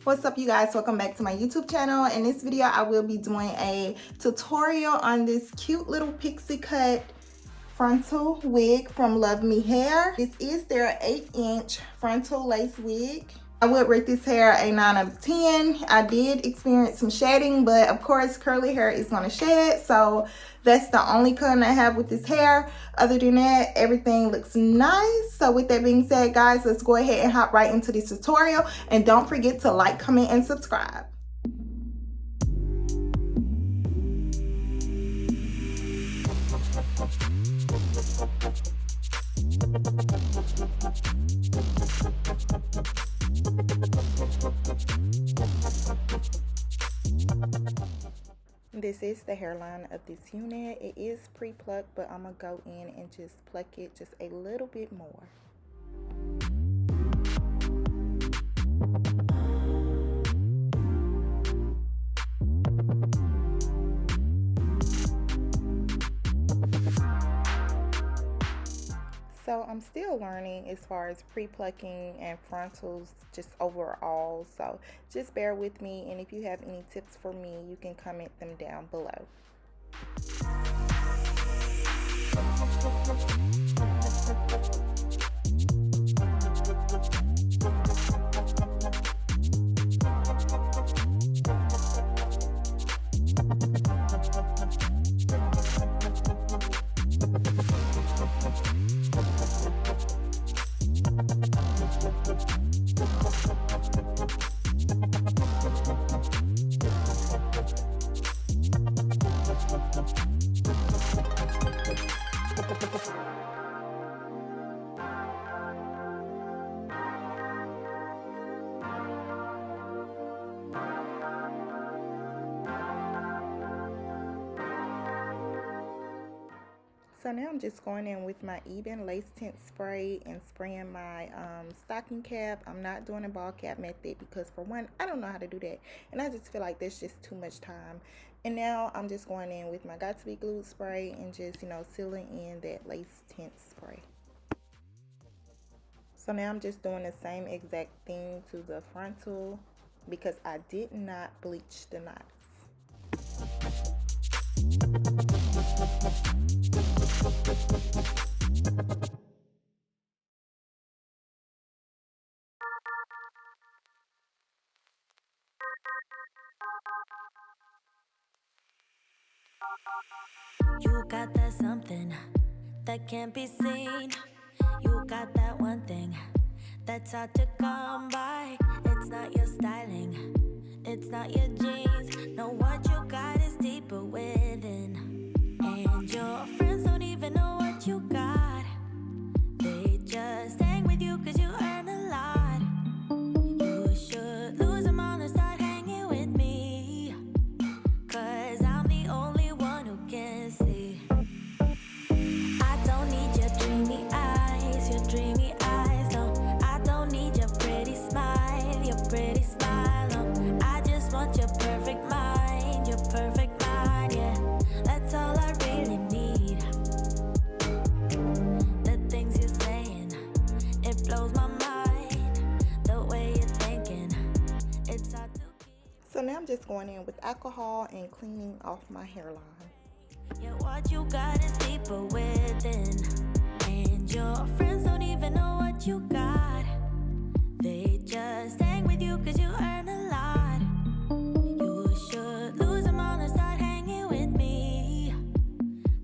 What's up, you guys? Welcome back to my YouTube channel. In this video I will be doing a tutorial on this cute little pixie cut frontal wig from Luvmehair. This is their 8-inch frontal lace wig. I would rate this hair a 9 out of 10. I did experience some shedding, but of course curly hair is going to shed, so that's the only con I have with this hair. Other than that, everything looks nice. So with that being said, guys, let's go ahead and hop right into this tutorial, and don't forget to like, comment, and subscribe. This is the hairline of this unit. It is pre-plucked, but I'm gonna go in and just pluck it just a little bit more. So I'm still learning as far as pre-plucking and frontals just overall, so just bear with me, and if you have any tips for me, you can comment them down below. So now I'm just going in with my Ebin lace tint spray and spraying my stocking cap. I'm not doing a ball cap method because, for one, I don't know how to do that, and I just feel like there's just too much time. And now I'm just going in with my Got to Be Glued spray and just, you know, sealing in that lace tint spray. So now I'm just doing the same exact thing to the frontal because I did not bleach the knots. You got that something that can't be seen. You got that one thing that's hard to come by. It's not your styling, it's not your jeans. No, what you got is deeper within. And your friends don't even know what you got. They just hang with you cause you earn a lot. You should lose them all and start hanging with me, cause I'm the only one who can see. I don't need your dreamy eyes, no. I don't need your pretty smile, no. I just want your perfect mind, yeah. That's all I really need. The things you're saying, it blows my mind. The way you're thinking, it's hard to keep. So now I'm just going in with alcohol and cleaning off my hairline. Yeah, what you got is deeper within. And your friends don't even know what you got. They just hang with you cause you earn a lot. You should lose them all and start hanging with me,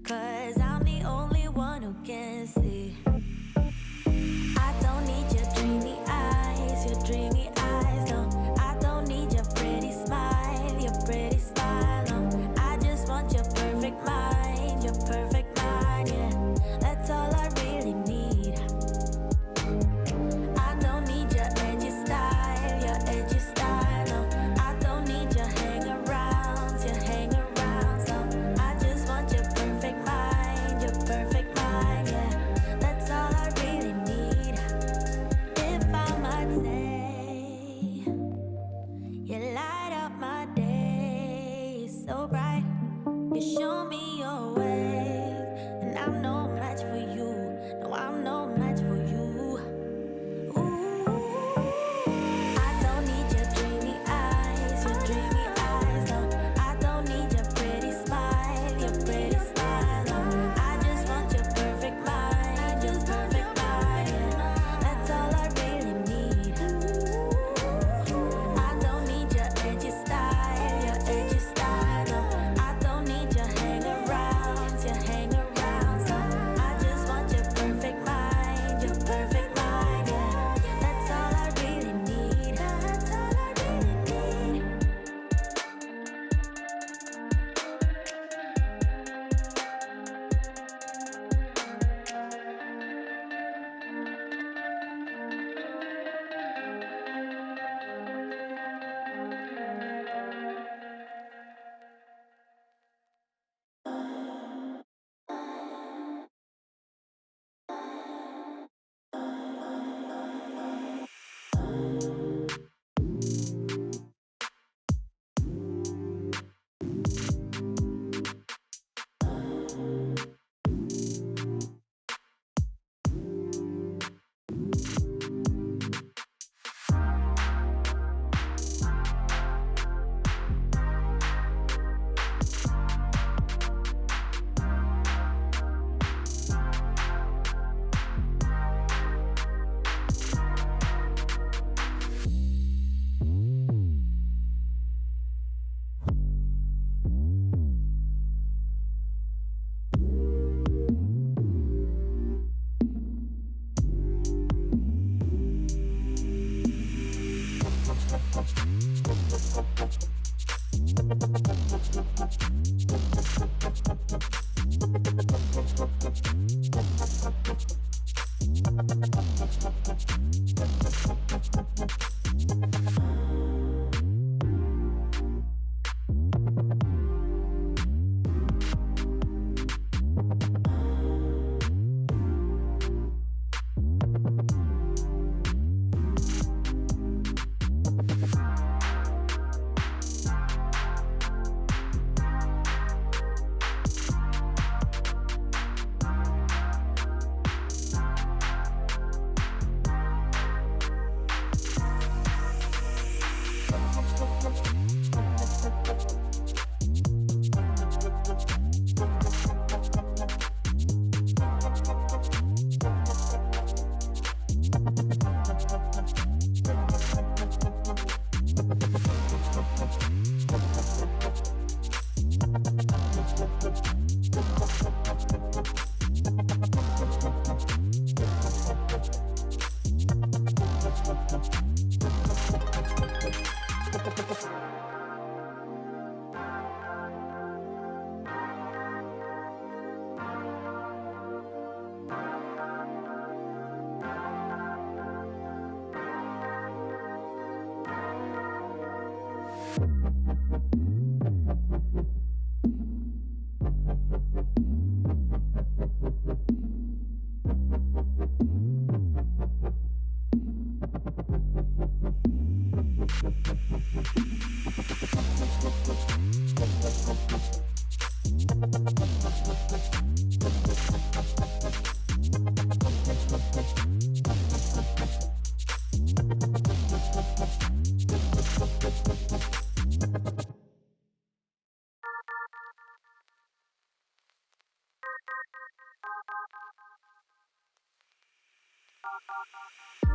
cause I'm the only one who can see. I don't need your dreamy eyes, no. I don't need your pretty smile, no. I just want your perfect mind, yeah. That's all I really need. I don't need your edgy style, no. I don't need your hang-arounds, no. I just want your perfect mind, yeah. That's all I really need. If I might say, you light up my day so bright. You show me your way, and I'm no match for you. No, I'm no match for you. Ooh, I don't need your dreamy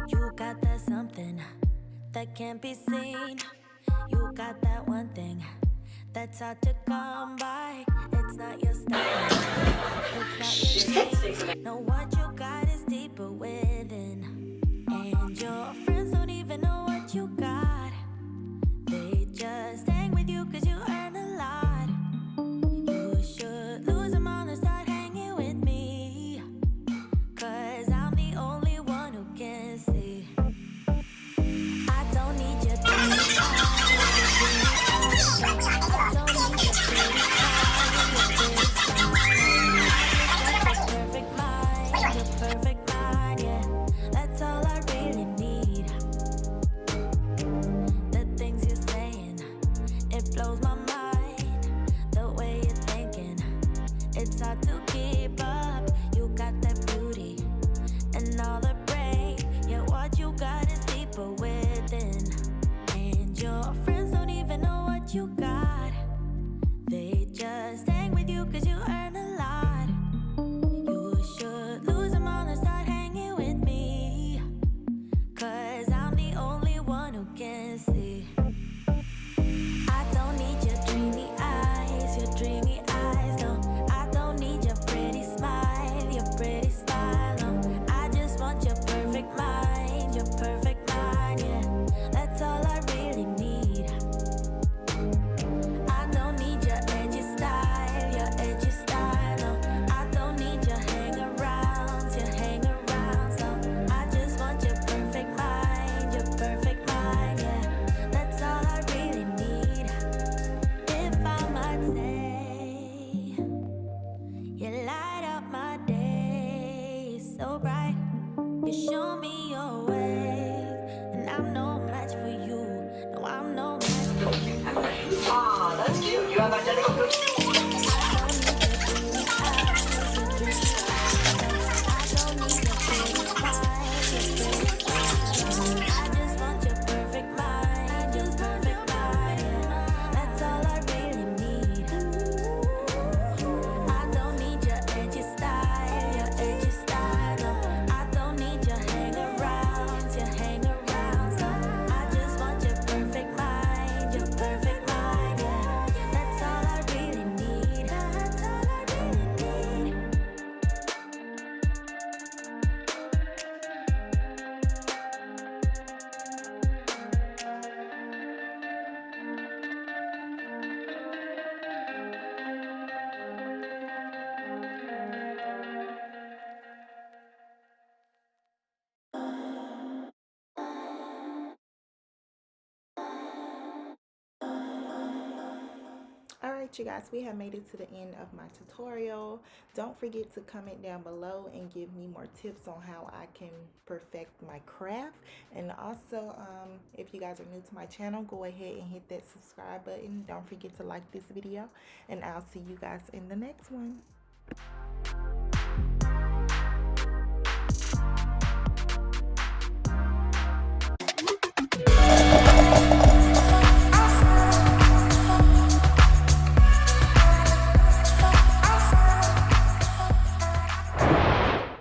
You got that something that can't be seen. You got that one thing that's hard to come by. It's not your style, it's not your thing. No, what you got is deeper within, and your friends don't even know what you got. They just hang with you 'cause you earn a lot. You should lose them all and start hanging with me, 'cause I'm the only one who can see. I don't need your pretty eyes, I don't need your pretty smile, your perfect mind, yeah. That's all I really need. The things you're saying, it blows my mind. The way you're thinking, it's hard to keep up. You got that beauty and all the brain, yeah, what you got is deeper within, and your friends don't even know what you got. They just hang with you 'cause you earn a lot. You should lose them all and start hanging with me, 'cause I'm the only one who can see. I don't need your dreamy eyes, no. I don't need your pretty smile, no. I just want your perfect mind, yeah. That's all I really need. I don't need your edgy style, right, you guys, we have made it to the end of my tutorial. Don't forget to comment down below and give me more tips on how I can perfect my craft. And also, if you guys are new to my channel, go ahead and hit that subscribe button. Don't forget to like this video, and I'll see you guys in the next one.